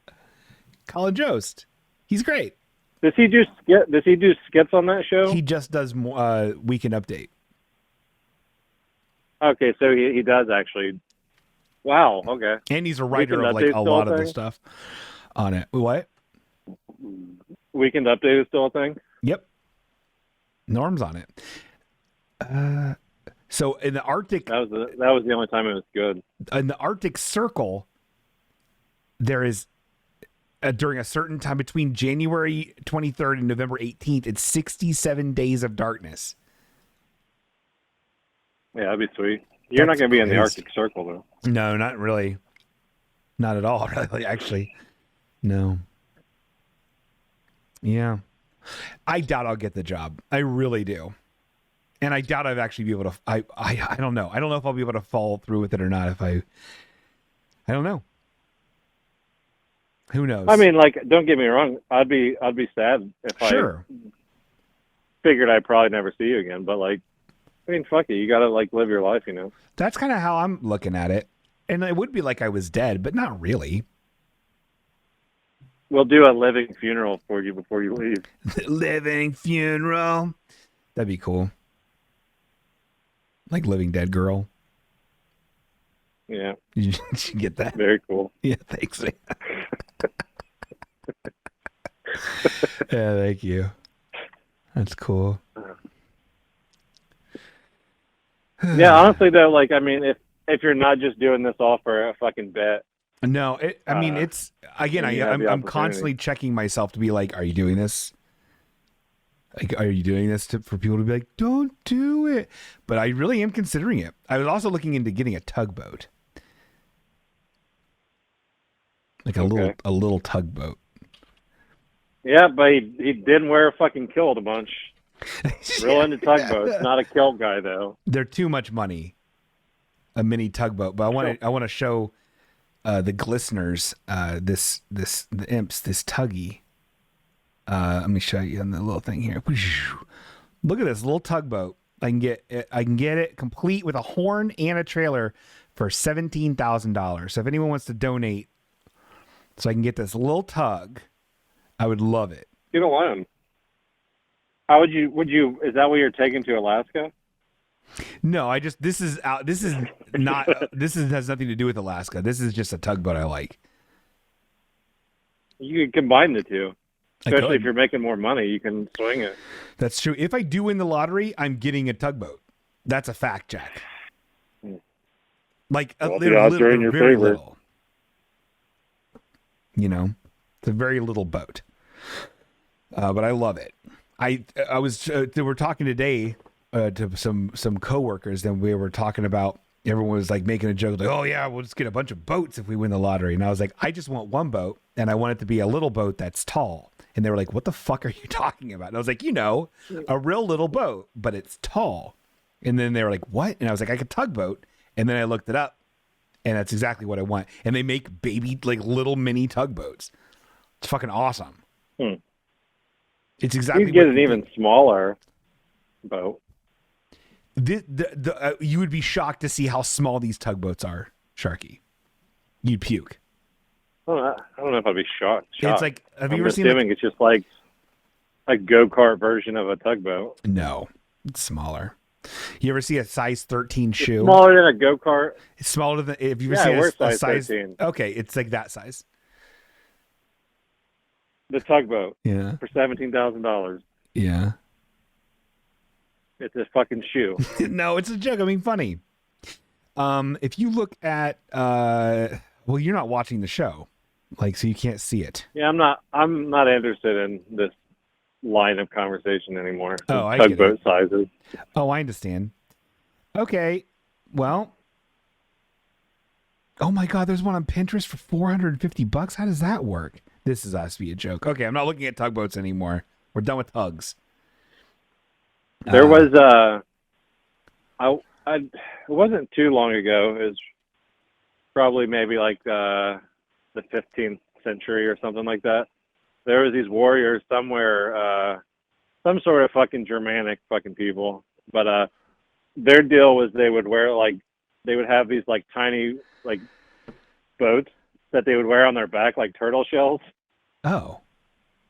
Colin Jost. He's great. Does he do skits on that show? He just does Weekend Update. Okay, so he does actually. Wow. Okay. And he's a writer Weekend of like Update's a still lot a of the thing? stuff on it. What? Weekend Update is still a thing? Yep. Norm's on it. So in the Arctic, That was the only time it was good. in the Arctic Circle, there is during a certain time between January 23rd and November 18th, it's 67 days of darkness. Yeah, that'd be sweet. You're not going to be in the Arctic Circle, though. No, not really. Not at all, really, actually. No. Yeah. I doubt I'll get the job. I really do. And I doubt I'd actually be able to... I don't know. I don't know if I'll be able to follow through with it or not if I don't know. Who knows? I mean, like, don't get me wrong. I'd be sad if I figured I'd probably never see you again. But, like, I mean, fuck it. You got to, like, live your life, you know? That's kind of how I'm looking at it. And it would be like I was dead, but not really. We'll do a living funeral for you before you leave. Living funeral. That'd be cool. Like Living Dead Girl. Yeah. Did you get that? Very cool. Yeah, thanks. Yeah, thank you. That's cool. Yeah, honestly, though, like, I mean, if you're not just doing this all for a fucking bet. No, I mean, it's, again, I'm constantly opportunity. checking myself to be like, are you doing this? Like, are you doing this for people to be like, don't do it? But I really am considering it. I was also looking into getting a tugboat. Like a little tugboat. Yeah, but he didn't wear a fucking kilt a bunch. Real into tugboats. Not a kilt guy, though. They're too much money. A mini tugboat. But I want to show the glisteners, the imps, this tuggy. Let me show you on the little thing here. Look at this little tugboat. I can get it complete with a horn and a trailer for $17,000. So if anyone wants to donate, so I can get this little tug, I would love it. Get a loan. How would you? Is that what you're taking to Alaska? No, this has nothing to do with Alaska. This is just a tugboat I like. You can combine the two. Especially if you're making more money, you can swing it. That's true. If I do win the lottery, I'm getting a tugboat. That's a fact, Jack. Like a the odds are in your favor. Little. You know, it's a very little boat. But I love it. I was we're talking today to some coworkers, and we were talking about, everyone was like making a joke like, oh yeah, we'll just get a bunch of boats if we win the lottery. And I was like, I just want one boat, and I want it to be a little boat that's tall. And they were like, what the fuck are you talking about? And I was like, a real little boat, but it's tall. And then they were like, what? And I was like, a tugboat. And then I looked it up, and that's exactly what I want. And they make baby, like little mini tugboats. It's fucking awesome. It's exactly. You get an even smaller boat. You would be shocked to see how small these tugboats are, Sharky. You'd puke. I don't know if I'd be shocked. It's like, have you ever seen? It's just like a go-kart version of a tugboat. No, it's smaller. You ever see a size 13 shoe? It's smaller than a go-kart. It's smaller than. If you ever seen we're a size 13. Okay, it's like that size. The tugboat. Yeah. For $17,000. Yeah. It's a fucking shoe. No, it's a joke. I mean, funny. If you look at, well, you're not watching the show, like, so you can't see it. Yeah, I'm not interested in this line of conversation anymore. Oh, I tugboat sizes. Oh, I understand. Okay, well, oh my God, there's one on Pinterest for $450. How does that work? This has to be a joke. Okay, I'm not looking at tugboats anymore. We're done with tugs. There was it wasn't too long ago. It was probably maybe like the 15th century or something like that. There was these warriors somewhere, some sort of fucking Germanic fucking people. But their deal was they would have these like tiny like boats that they would wear on their back like turtle shells. Oh.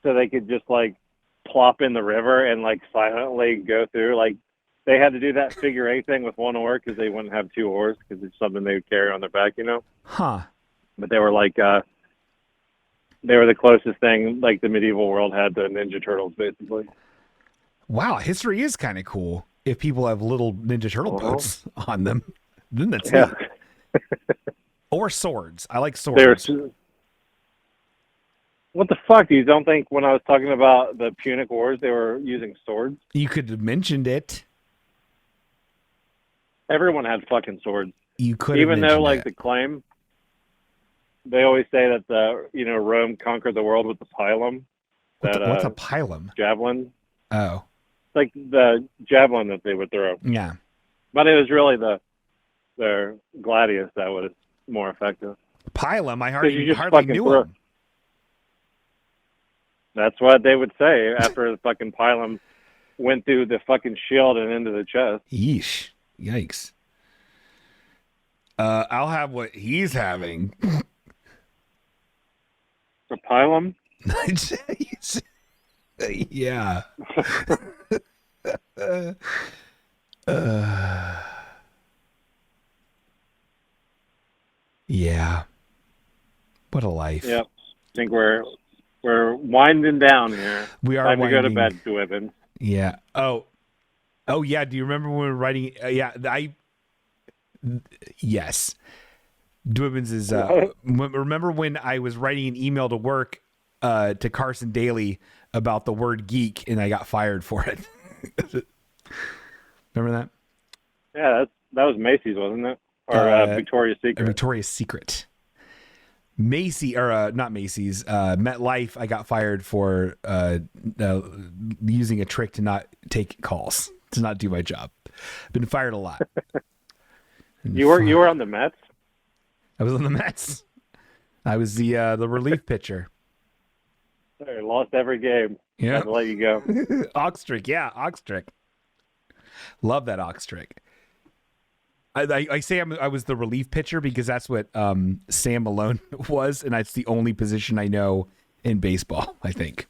So they could just like plop in the river and like silently go through. Like they had to do that figure eight thing with one oar because they wouldn't have two oars because it's something they would carry on their back, Huh. But they were like they were the closest thing like the medieval world had to Ninja Turtles, basically. Wow, history is kind of cool. If people have little Ninja Turtle boats on them, then that's neat. Or swords. I like swords. What the fuck? You don't think when I was talking about the Punic Wars, they were using swords? You could have mentioned it. Everyone had fucking swords. You could, even though, like, the claim, they always say that Rome conquered the world with the pilum. What's a pilum? Javelin. Oh, like the javelin that they would throw. Yeah, but it was really their gladius that was more effective. Pilum, I hardly knew him. That's what they would say after the fucking pilum went through the fucking shield and into the chest. Yeesh. Yikes. I'll have what he's having. The pilum? Yeah. Yeah. What a life. Yep. I think we're winding down here. We are time winding. to go to bed, Dwibbin. Yeah. Oh, yeah. Do you remember when we were writing? Yes. Dwibbins is. Remember when I was writing an email to work to Carson Daly about the word geek, and I got fired for it. Remember that? Yeah, that was Macy's, wasn't it? Or Victoria's Secret. Victoria's Secret. Not Macy's. MetLife. I got fired for using a trick to not take calls, to not do my job. Been fired a lot. You were on the Mets? I was on the Mets. I was the relief pitcher. Sorry, lost every game. Yeah. Had to let you go. Ox trick, yeah, ox trick. Love that ox trick. I say I was the relief pitcher because that's what Sam Malone was, and that's the only position I know in baseball, I think.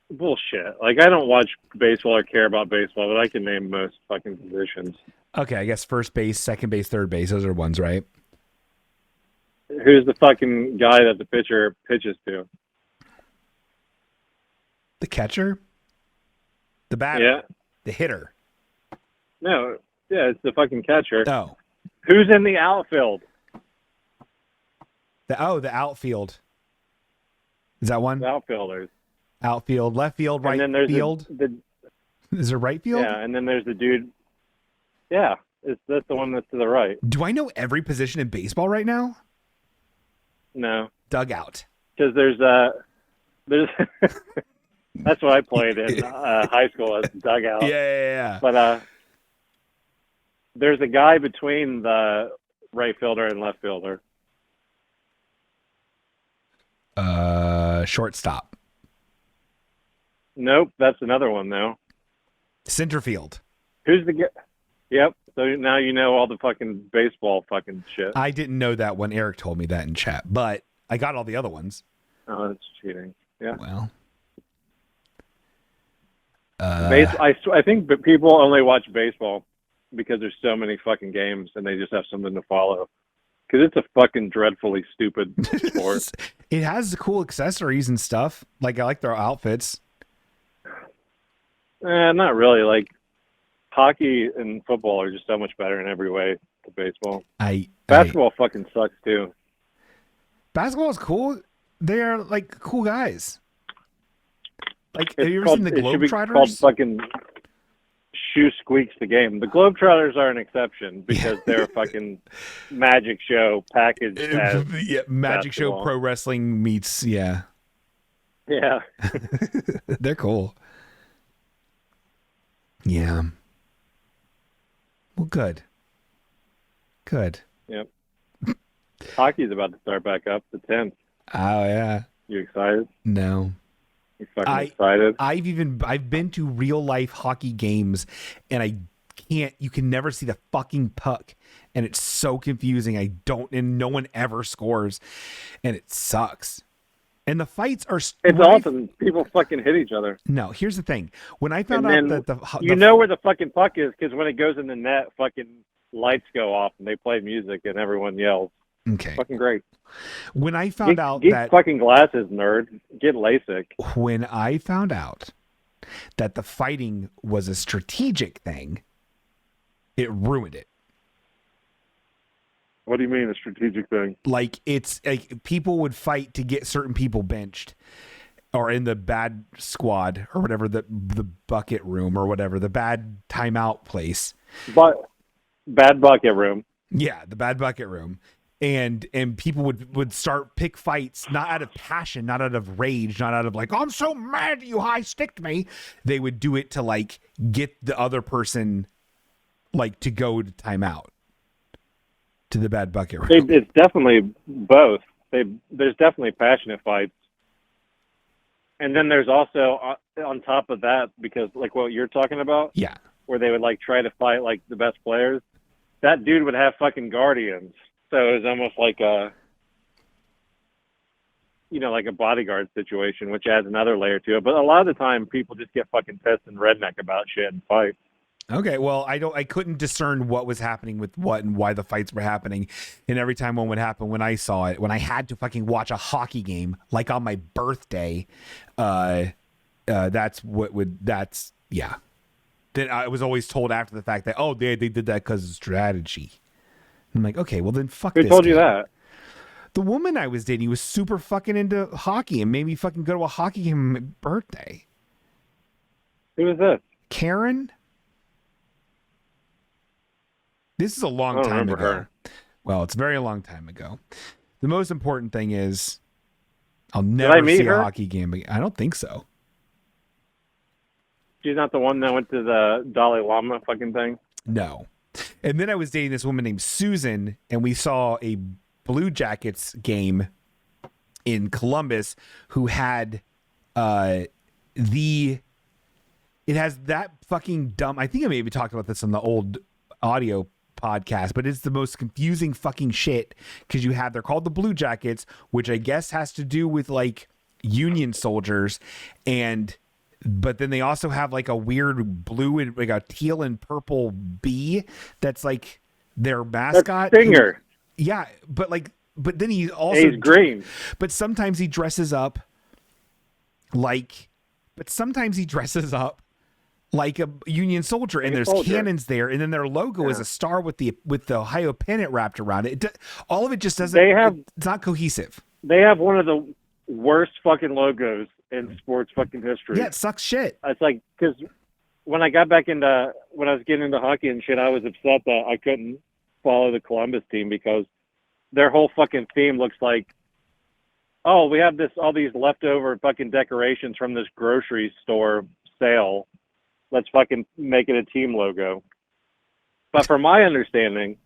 Bullshit. Like, I don't watch baseball or care about baseball, but I can name most fucking positions. Okay, I guess first base, second base, third base, those are ones, right? Who's the fucking guy that the pitcher pitches to? The catcher? The batter? Yeah. The hitter? No. Yeah, it's the fucking catcher. Oh. Who's in the outfield? The outfield. Is that one? The outfielders. Outfield, left field, right and then there's field. Is there right field? Yeah, and then there's the dude. Yeah, that's the one that's to the right. Do I know every position in baseball right now? No, Dugout. because there's that's what I played in high school as dugout. Yeah. But there's a guy between the right fielder and left fielder. Shortstop. Nope, that's another one though. Center field. Who's the guy? Yep. So now you know all the fucking baseball fucking shit. I didn't know that when Eric told me that in chat, but I got all the other ones. Oh, that's cheating. Yeah. Well. I think people only watch baseball because there's so many fucking games and they just have something to follow. Because it's a fucking dreadfully stupid sport. It has cool accessories and stuff. Like, I like their outfits. Not really. Like, hockey and football are just so much better in every way to baseball. Basketball fucking sucks too. Basketball is cool. They're like cool guys. Like, have you ever called, seen the It should be Globetrotters? called fucking shoe squeaks the game. The Globetrotters are an exception because they're a fucking magic show packaged as yeah, magic basketball. show pro wrestling meets, yeah. Yeah. They're cool. Yeah. Well, good. Good. Yep. Hockey's about to start back up, the 10th. Oh, yeah. You excited? No. You fucking excited? I've been to real life hockey games and you can never see the fucking puck. And it's so confusing. And no one ever scores. And it sucks. And the fights are... It's awesome. People fucking hit each other. No, here's the thing. When I found out that you know where the fucking puck is because when it goes in the net, fucking lights go off and they play music and everyone yells. Okay. Fucking great. When I found out get that... fucking glasses, nerd. Get LASIK. When I found out that the fighting was a strategic thing, it ruined it. What do you mean a strategic thing? Like, it's like people would fight to get certain people benched or in the bad squad or whatever, the bucket room or whatever, the bad timeout place. But bad bucket room. Yeah, the bad bucket room. And people would start pick fights, not out of passion, not out of rage, not out of like, oh, I'm so mad you high sticked me. They would do it to like get the other person like to go to timeout. To the bad bucket room. It's definitely both. There's definitely passionate fights. And then there's also, on top of that, because like what you're talking about, yeah, where they would like try to fight like the best players, that dude would have fucking guardians. So it was almost like like a bodyguard situation, which adds another layer to it. But a lot of the time, people just get fucking pissed and redneck about shit and fight. Okay, well, I couldn't discern what was happening with what and why the fights were happening. And every time one would happen, when I saw it, when I had to fucking watch a hockey game, like on my birthday, yeah. Then I was always told after the fact that, oh, they did that because of strategy. I'm like, okay, well then fuck this. Who told you that? The woman I was dating was super fucking into hockey and made me fucking go to a hockey game on my birthday. Who is this? Karen? This is a long time ago. Her. Well, it's a very long time ago. The most important thing is I'll never see a hockey game again. I don't think so. She's not the one that went to the Dalai Lama fucking thing? No. And then I was dating this woman named Susan, and we saw a Blue Jackets game in Columbus who had it has that fucking dumb. I think I maybe talked about this on the old audio podcast, but it's the most confusing fucking shit because they're called the Blue Jackets, which I guess has to do with like Union soldiers, but then they also have like a weird blue and like a teal and purple bee that's like their mascot. That's Stinger. But then he's also he's green. But sometimes he dresses up like a Union soldier, and there's cannons there, and then their logo is a star with the Ohio pennant wrapped around it. All of it just doesn't. It's not cohesive. They have one of the worst fucking logos in sports fucking history. Yeah, it sucks shit. It's like, because when I got back when I was getting into hockey and shit, I was upset that I couldn't follow the Columbus team because their whole fucking theme looks like, oh, we have all these leftover fucking decorations from this grocery store sale. Let's fucking make it a team logo. But from my understanding,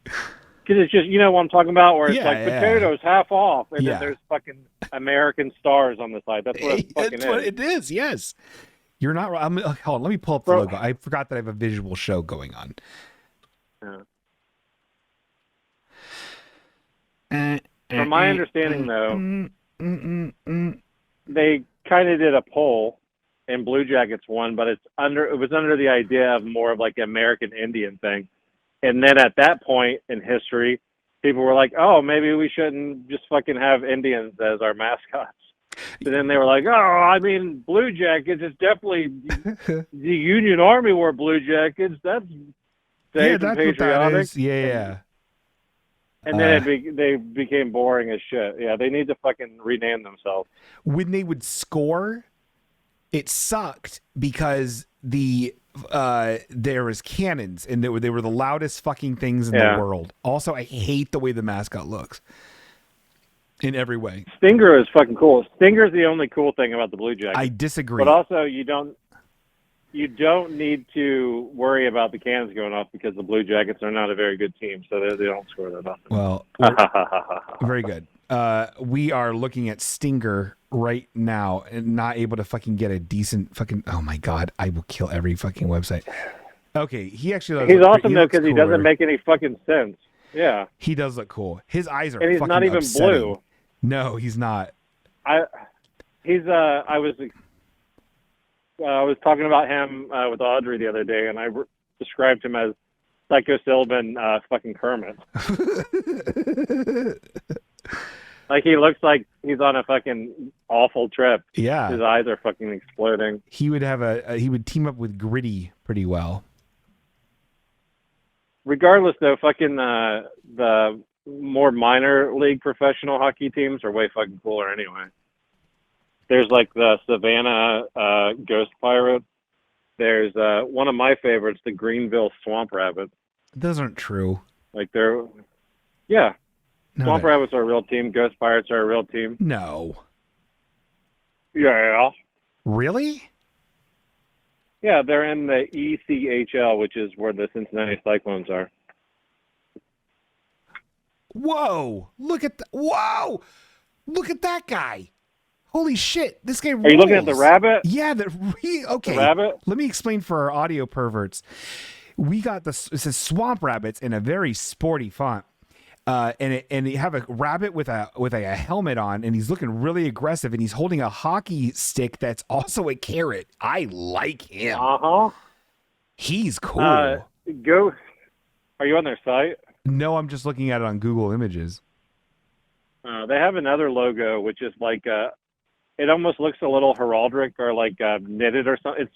because it's just, you know what I'm talking about, where it's potatoes half off, and then there's fucking American stars on the side. That's what it fucking is. What it is, yes. You're not wrong. Hold on, let me pull up the logo. I forgot that I have a visual show going on. From my understanding, though, they kind of did a poll, and Blue Jackets won, but it was under the idea of more of like an American Indian thing. And then at that point in history, people were like, oh, maybe we shouldn't just fucking have Indians as our mascots. And then they were like, oh, I mean, Blue Jackets is definitely the Union Army wore Blue Jackets. That's safe and patriotic. Yeah. And then they became boring as shit. Yeah, they need to fucking rename themselves. When they would score, it sucked because there was cannons and they were the loudest fucking things in the world. Also, I hate the way the mascot looks in every way. Stinger is fucking cool. Stinger's the only cool thing about the Blue Jackets. I disagree. But also, you don't need to worry about the cannons going off because the Blue Jackets are not a very good team, so they don't score that often. Well, very good. We are looking at Stinger right now and not able to fucking get a decent fucking. Oh my god, I will kill every fucking website. Okay, he's awesome though because he doesn't make any fucking sense. Yeah, he does look cool. His eyes are and he's fucking not even upsetting. blue. No, he's not. I was talking about him with Audrey the other day, and I described him as Psycho Silvan fucking Kermit. Like, he looks like he's on a fucking awful trip. Yeah. His eyes are fucking exploding. He would have he would team up with Gritty pretty well. Regardless, though, fucking the more minor league professional hockey teams are way fucking cooler anyway. There's like the Savannah Ghost Pirates. There's one of my favorites, the Greenville Swamp Rabbits. Those aren't true. Like Swamp Rabbits are a real team. Ghost Pirates are a real team. No. Yeah. Really? Yeah, they're in the ECHL, which is where the Cincinnati Cyclones are. Whoa! Look at that guy! Holy shit! This guy rules. Are you looking at the rabbit? Yeah, okay. The rabbit. Let me explain for our audio perverts. We got it says Swamp Rabbits in a very sporty font. And you have a rabbit with a helmet on, and he's looking really aggressive, and he's holding a hockey stick that's also a carrot. I like him. He's cool. Are you on their site? No, I'm just looking at it on Google Images. They have another logo, which is like it almost looks a little heraldic or like knitted or something.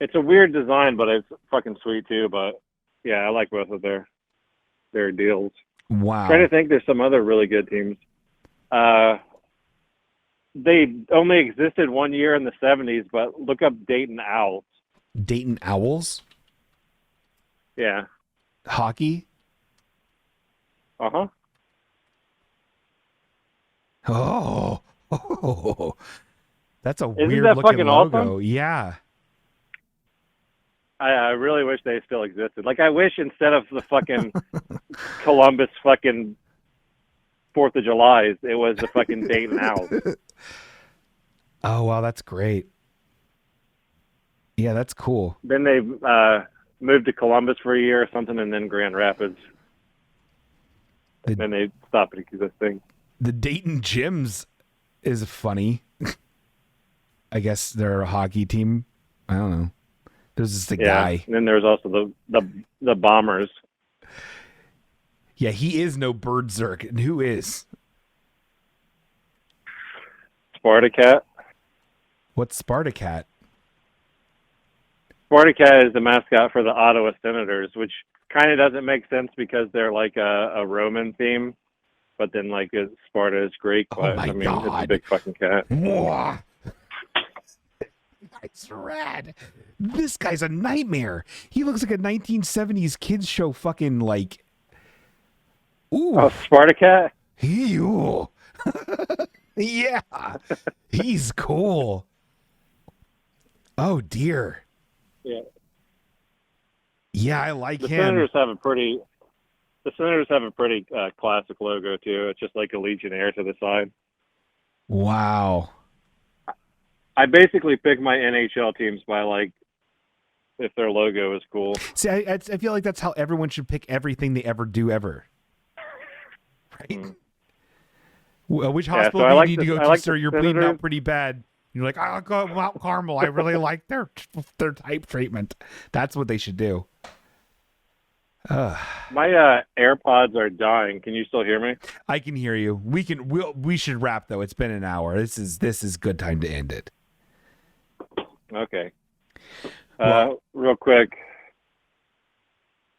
It's a weird design, but it's fucking sweet too. But yeah, I like both of their deals. Wow. I'm trying to think, there's some other really good teams. They only existed 1 year in the 70s, but look up Dayton Owls. Dayton Owls? Yeah. Hockey? Uh-huh. Oh. That's a Isn't weird that looking fucking logo. awesome? Yeah. I really wish they still existed. Like, I wish instead of the fucking Columbus fucking 4th of July. It was the fucking Dayton Owls. Oh, wow, that's great. Yeah, that's cool. Then they moved to Columbus for a year or something, and then Grand Rapids. Then they stopped existing. The Dayton Gyms is funny. I guess they're a hockey team. I don't know. There's just a guy. And then there's also the Bombers. Yeah, he is no Berserk. And who is? Spartacat. What's Spartacat? Spartacat is the mascot for the Ottawa Senators, which kind of doesn't make sense because they're like a Roman theme, but then like Sparta is Greek. But my I mean, God. it's a big fucking cat. Whoa. That's rad. This guy's a nightmare. He looks like a 1970s kids show fucking like. Ooh. Oh, Spartacat? Ew. Yeah. He's cool. Oh dear. Yeah. Yeah, I like The him. Senators have a pretty classic logo too. It's just like a Legionnaire to the side. Wow. I basically pick my NHL teams by like if their logo is cool. See, I feel like that's how everyone should pick everything they ever do ever. Right? Which hospital do you need to go to, sir? You're bleeding out pretty bad. You're like, I'll go Mount Carmel. I really like their type treatment. That's what they should do. My AirPods are dying. Can you still hear me? I can hear you. We should wrap though. It's been an hour. This is good time to end it. Okay. Well, real quick.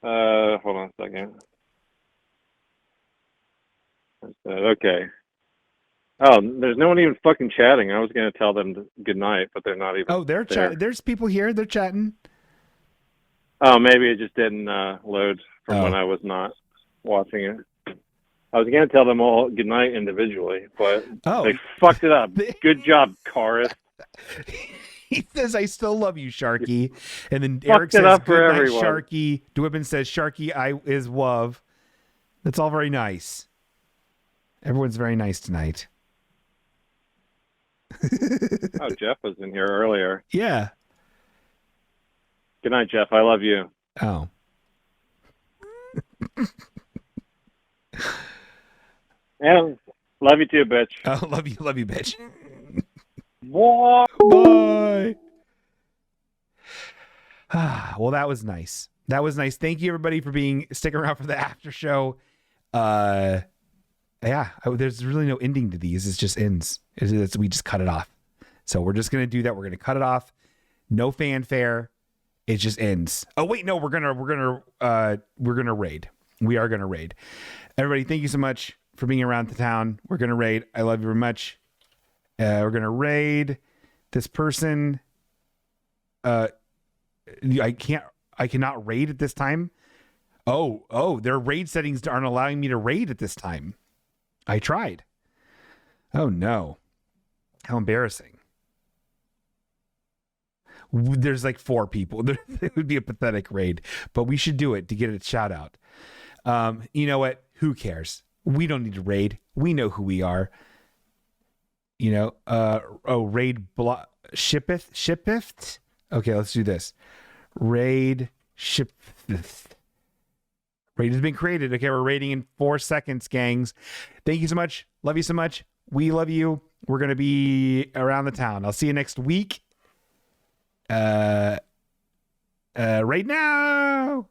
Hold on a second. Okay. Oh, there's no one even fucking chatting. I was going to tell them good night, but they're not even. Oh, they're chatting. There's people here. They're chatting. Oh, maybe it just didn't load from when I was not watching it. I was going to tell them all good night individually, but they fucked it up. Good job, Karis. He says, I still love you, Sharky. And then Fucked Eric it says, up for good night, everyone. Sharky. Dwybin says, Sharky, I is love. That's all very nice. Everyone's very nice tonight. Oh, Jeff was in here earlier. Yeah. Good night, Jeff. I love you. Oh. And love you too, bitch. Oh, love you, bitch. Bye. Bye. Well, that was nice. That was nice. Thank you, everybody, for sticking around for the after show. Yeah, there's really no ending to these. It just ends. We just cut it off. So we're just gonna do that. We're gonna cut it off. No fanfare. It just ends. Oh wait, no, we're gonna raid. We are gonna raid. Everybody, thank you so much for being around the town. We're gonna raid. I love you very much. We're gonna raid this person. I cannot raid at this time. Oh, their raid settings aren't allowing me to raid at this time. I tried. Oh no. How embarrassing. There's like 4 people. It would be a pathetic raid, but we should do it to get a shout out. You know what? Who cares? We don't need to raid. We know who we are. You know, raid shippeth. Okay, let's do this. Raid shippeth. Raid has been created. Okay, we're raiding in 4 seconds, gangs. Thank you so much. Love you so much. We love you. We're going to be around the town. I'll see you next week. Right now.